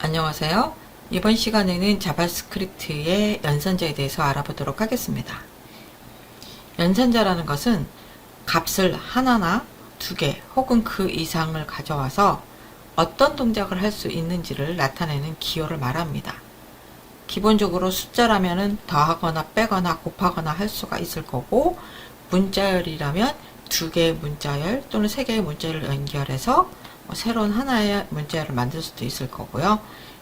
안녕하세요. 이번 시간에는 자바스크립트의 연산자에 대해서 알아보도록 하겠습니다. 연산자라는 것은 값을 하나나 두 개 혹은 그 이상을 가져와서 어떤 동작을 할 수 있는지를 나타내는 기호를 말합니다. 기본적으로 숫자라면 더하거나 빼거나 곱하거나 할 수가 있을 거고, 문자열이라면 두 개의 문자열 또는 세 개의 문자열을 연결해서 새로운 하나의 문자열을 만들 수도 있을 거고요.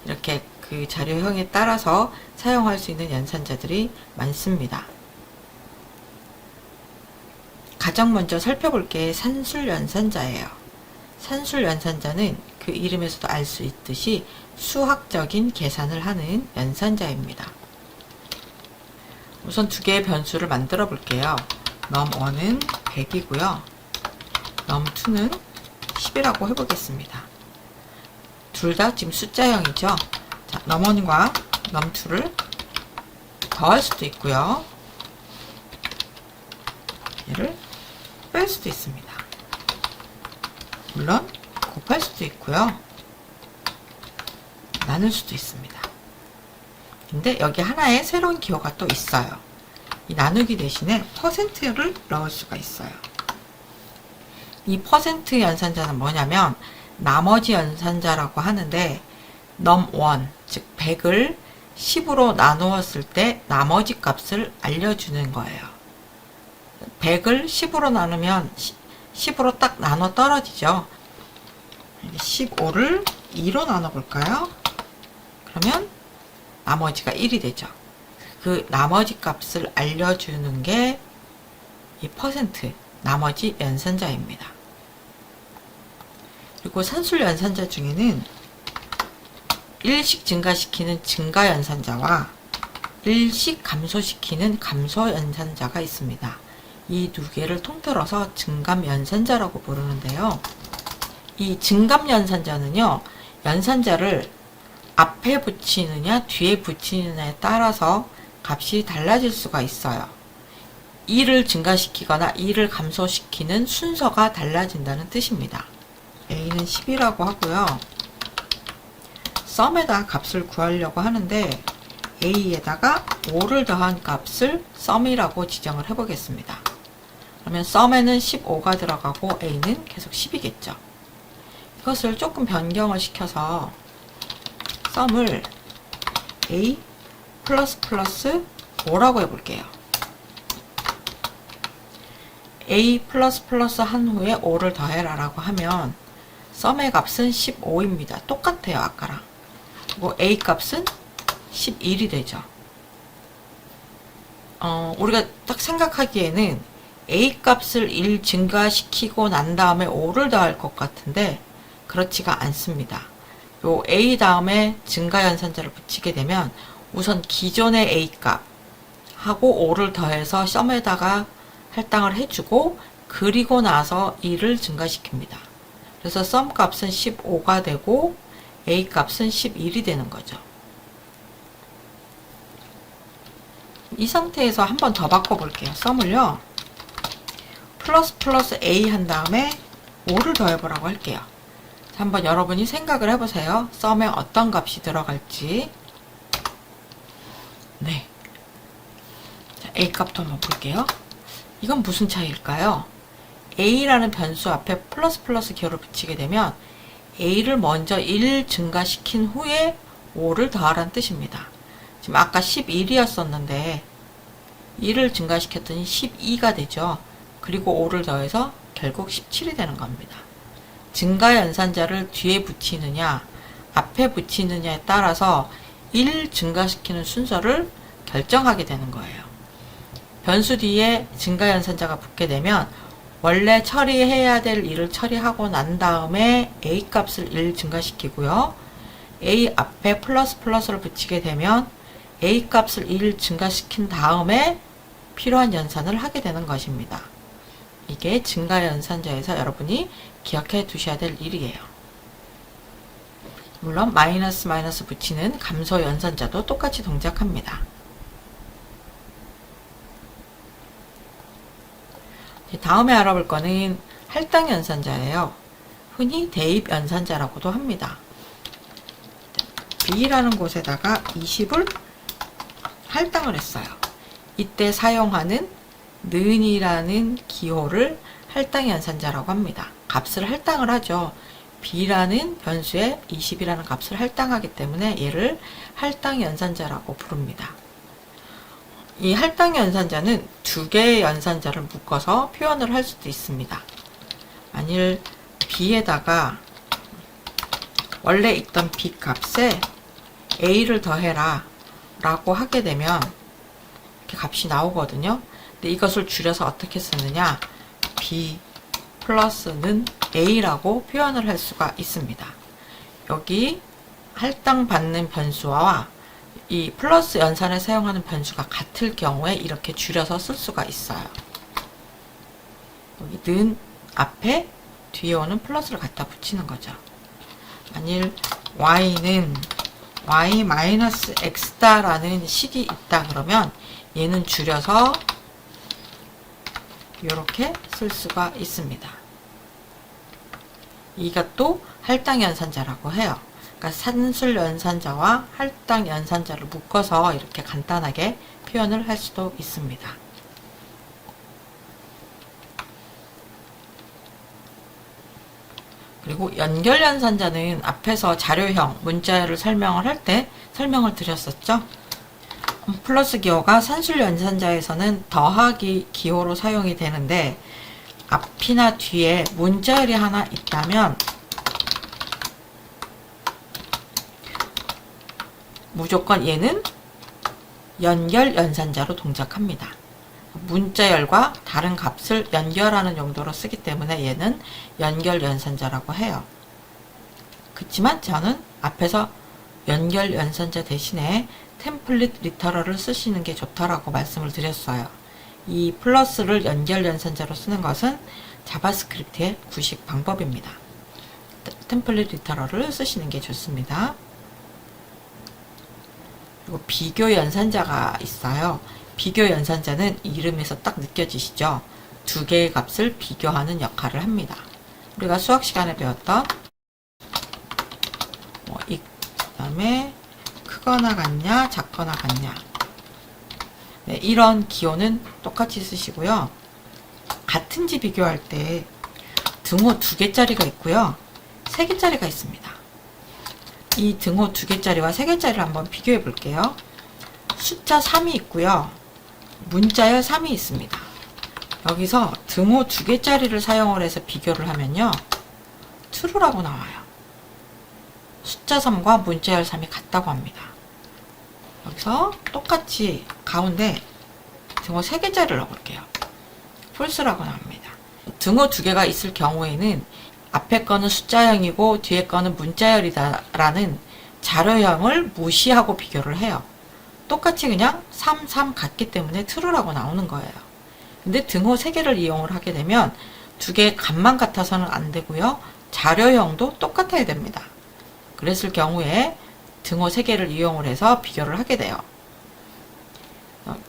이렇게 그 자료형에 따라서 사용할 수 있는 연산자들이 많습니다. 가장 먼저 살펴볼 게 산술 연산자예요. 산술 연산자는 그 이름에서도 알 수 있듯이 수학적인 계산을 하는 연산자입니다. 우선 두 개의 변수를 만들어 볼게요. num1은 100이고요. num2는 10이라고 해보겠습니다. 둘 다 지금 숫자형이죠. 자, num1과 num2를 더할 수도 있고요. 얘를 뺄 수도 있습니다. 물론 곱할 수도 있고요. 나눌 수도 있습니다. 근데 여기 하나의 새로운 기호가 또 있어요. 이 나누기 대신에 %를 넣을 수가 있어요. 이 % 연산자는 뭐냐면 나머지 연산자라고 하는데, num1 즉 100을 10으로 나누었을 때 나머지 값을 알려주는 거예요. 100을 10으로 나누면 10으로 딱 나눠 떨어지죠. 15를 2로 나눠 볼까요? 그러면 나머지가 1이 되죠. 그 나머지 값을 알려주는 게 이 %, 나머지 연산자입니다. 그리고 산술 연산자 중에는 일씩 증가시키는 증가 연산자와 일씩 감소시키는 감소 연산자가 있습니다. 이 두 개를 통틀어서 증감 연산자라고 부르는데요. 이 증감 연산자는요, 연산자를 앞에 붙이느냐 뒤에 붙이느냐에 따라서 값이 달라질 수가 있어요. 1을 증가시키거나 1을 감소시키는 순서가 달라진다는 뜻입니다. a는 10이라고 하고요. sum에다 값을 구하려고 하는데 a에다가 5를 더한 값을 sum이라고 지정을 해보겠습니다. 그러면 sum에는 15가 들어가고 a는 계속 10이겠죠. 이것을 조금 변경을 시켜서 sum을 a 플러스 5라고 해볼게요. a 플러스 한 후에 5를 더해라 라고 하면 sum의 값은 15입니다. 똑같아요, 아까랑. 그리고 a 값은 11이 되죠. 우리가 딱 생각하기에는 a 값을 1 증가시키고 난 다음에 5를 더할 것 같은데 그렇지가 않습니다. 요 a 다음에 증가 연산자를 붙이게 되면 우선 기존의 a 값하고 5를 더해서 sum에다가 할당을 해주고, 그리고 나서 2를 증가시킵니다. 그래서 sum 값은 15가 되고 a 값은 11이 되는 거죠. 이 상태에서 한 번 더 바꿔볼게요. sum을요, 플러스 a 한 다음에 5를 더해보라고 할게요. 한번 여러분이 생각을 해보세요. sum에 어떤 값이 들어갈지. 네. 자, a 값도 한번 볼게요. 이건 무슨 차이일까요? a라는 변수 앞에 플러스 기호를 붙이게 되면 a를 먼저 1 증가시킨 후에 5를 더하라는 뜻입니다. 지금 아까 11이었었는데 1을 증가시켰더니 12가 되죠. 그리고 5를 더해서 결국 17이 되는 겁니다. 증가 연산자를 뒤에 붙이느냐 앞에 붙이느냐에 따라서 1 증가시키는 순서를 결정하게 되는 거예요. 변수 뒤에 증가 연산자가 붙게 되면 원래 처리해야 될 일을 처리하고 난 다음에 a 값을 1 증가시키고요. a 앞에 플러스를 붙이게 되면 a 값을 1 증가시킨 다음에 필요한 연산을 하게 되는 것입니다. 이게 증가 연산자에서 여러분이 기억해 두셔야 될 일이에요. 물론 마이너스 붙이는 감소 연산자도 똑같이 동작합니다. 다음에 알아볼 거는 할당 연산자예요. 흔히 대입 연산자라고도 합니다. B라는 곳에다가 20을 할당을 했어요. 이때 사용하는 는이라는 기호를 할당 연산자라고 합니다. 값을 할당을 하죠. B라는 변수에 20이라는 값을 할당하기 때문에 얘를 할당 연산자라고 부릅니다. 이 할당 연산자는 두 개의 연산자를 묶어서 표현을 할 수도 있습니다. 만일 B에다가 원래 있던 B 값에 A를 더해라 라고 하게 되면 이렇게 값이 나오거든요. 근데 이것을 줄여서 어떻게 쓰느냐, B 플러스는 A라고 표현을 할 수가 있습니다. 여기 할당받는 변수와 이 플러스 연산에 사용하는 변수가 같을 경우에 이렇게 줄여서 쓸 수가 있어요. 여기 는 앞에 뒤에 오는 플러스를 갖다 붙이는 거죠. 만일 y는 y-x다라는 식이 있다 그러면 얘는 줄여서 이렇게 쓸 수가 있습니다. 이것도 할당 연산자라고 해요. 그러니까 산술 연산자와 할당 연산자를 묶어서 이렇게 간단하게 표현을 할 수도 있습니다. 그리고 연결 연산자는 앞에서 자료형, 문자열을 설명을 할 때 설명을 드렸었죠. 플러스 기호가 산술 연산자에서는 더하기 기호로 사용이 되는데 앞이나 뒤에 문자열이 하나 있다면 무조건 얘는 연결 연산자로 동작합니다. 문자열과 다른 값을 연결하는 용도로 쓰기 때문에 얘는 연결 연산자라고 해요. 그렇지만 저는 앞에서 연결 연산자 대신에 템플릿 리터럴을 쓰시는 게 좋다라고 말씀을 드렸어요. 이 플러스를 연결 연산자로 쓰는 것은 자바스크립트의 구식 방법입니다. 템플릿 리터럴을 쓰시는 게 좋습니다. 그리고 비교 연산자가 있어요. 비교 연산자는 이름에서 딱 느껴지시죠? 두 개의 값을 비교하는 역할을 합니다. 우리가 수학 시간에 배웠던 그 다음에 크거나 같냐 작거나 같냐, 네, 이런 기호는 똑같이 쓰시고요. 같은지 비교할 때 등호 2개짜리가 있고요, 3개짜리가 있습니다. 이 등호 2개짜리와 3개짜리를 한번 비교해 볼게요. 숫자 3이 있고요, 문자열 3이 있습니다. 여기서 등호 2개짜리를 사용을 해서 비교를 하면요, true라고 나와요. 숫자 3과 문자열 3이 같다고 합니다. 여기서 똑같이 가운데 등호 3개짜리를 넣어볼게요. false라고 나옵니다. 등호 2개가 있을 경우에는 앞에 거는 숫자형이고 뒤에 거는 문자열이다 라는 자료형을 무시하고 비교를 해요. 똑같이 그냥 3, 3 같기 때문에 true라고 나오는 거예요. 근데 등호 3개를 이용을 하게 되면 두 개의 값만 같아서는 안 되고요, 자료형도 똑같아야 됩니다. 그랬을 경우에 등호 3개를 이용을 해서 비교를 하게 돼요.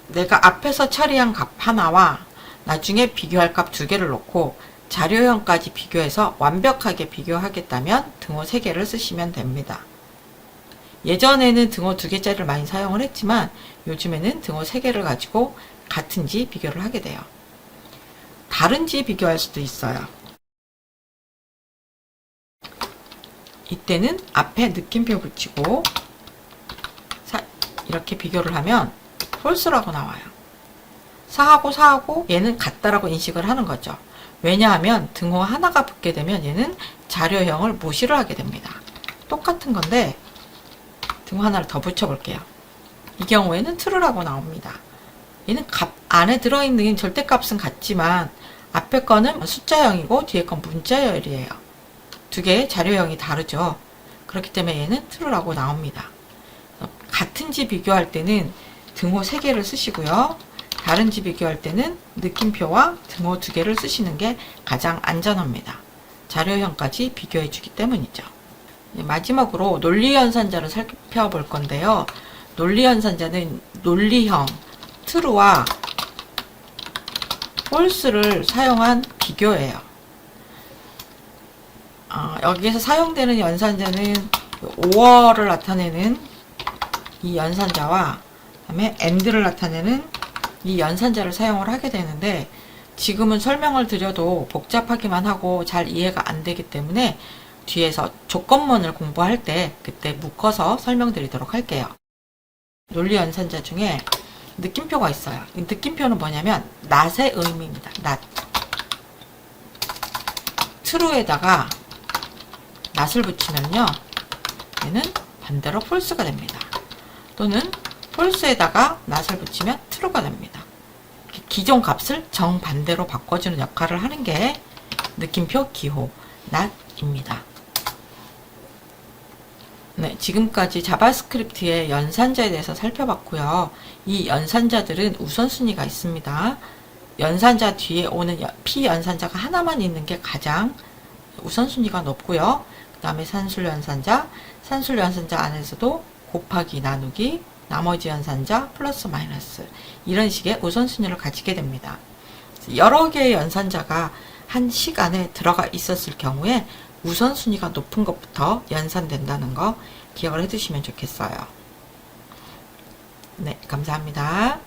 내가 앞에서 처리한 값 하나와 나중에 비교할 값 2개를 놓고 자료형까지 비교해서 완벽하게 비교하겠다면 등호 3개를 쓰시면 됩니다. 예전에는 등호 2개짜리를 많이 사용을 했지만 요즘에는 등호 3개를 가지고 같은지 비교를 하게 돼요. 다른지 비교할 수도 있어요. 이때는 앞에 느낌표 붙이고 이렇게 비교를 하면 false라고 나와요. 4하고 4하고 얘는 같다라고 인식을 하는 거죠. 왜냐하면 등호 하나가 붙게 되면 얘는 자료형을 무시를 하게 됩니다. 똑같은 건데 등호 하나를 더 붙여볼게요. 이 경우에는 true라고 나옵니다. 얘는 값 안에 들어있는 절대값은 같지만 앞에 거는 숫자형이고 뒤에 건 문자열이에요. 두 개의 자료형이 다르죠. 그렇기 때문에 얘는 true라고 나옵니다. 같은지 비교할 때는 등호 3개를 쓰시고요. 다른지 비교할 때는 느낌표와 등호 2개를 쓰시는 게 가장 안전합니다. 자료형까지 비교해 주기 때문이죠. 마지막으로 논리연산자를 살펴볼 건데요. 논리연산자는 논리형 true와 false를 사용한 비교예요. 여기에서 사용되는 연산자는 or를 나타내는 이 연산자와 그다음에 and를 나타내는 이 연산자를 사용을 하게 되는데, 지금은 설명을 드려도 복잡하기만 하고 잘 이해가 안 되기 때문에 뒤에서 조건문을 공부할 때 그때 묶어서 설명드리도록 할게요. 논리 연산자 중에 느낌표가 있어요. 이 느낌표는 뭐냐면 not의 의미입니다. not. true에다가 not을 붙이면요, 얘는 반대로 false가 됩니다. 또는 false에다가 not을 붙이면 true가 됩니다. 기존 값을 정반대로 바꿔주는 역할을 하는 게 느낌표 기호 not입니다. 네, 지금까지 자바스크립트의 연산자에 대해서 살펴봤고요. 이 연산자들은 우선순위가 있습니다. 연산자 뒤에 오는 피연산자가 하나만 있는 게 가장 우선순위가 높고요. 그 다음에 산술연산자, 산술연산자 안에서도 곱하기, 나누기, 나머지 연산자, 플러스, 마이너스, 이런 식의 우선순위를 가지게 됩니다. 여러 개의 연산자가 한 식 안에 들어가 있었을 경우에 우선순위가 높은 것부터 연산된다는 거 기억을 해두시면 좋겠어요. 네, 감사합니다.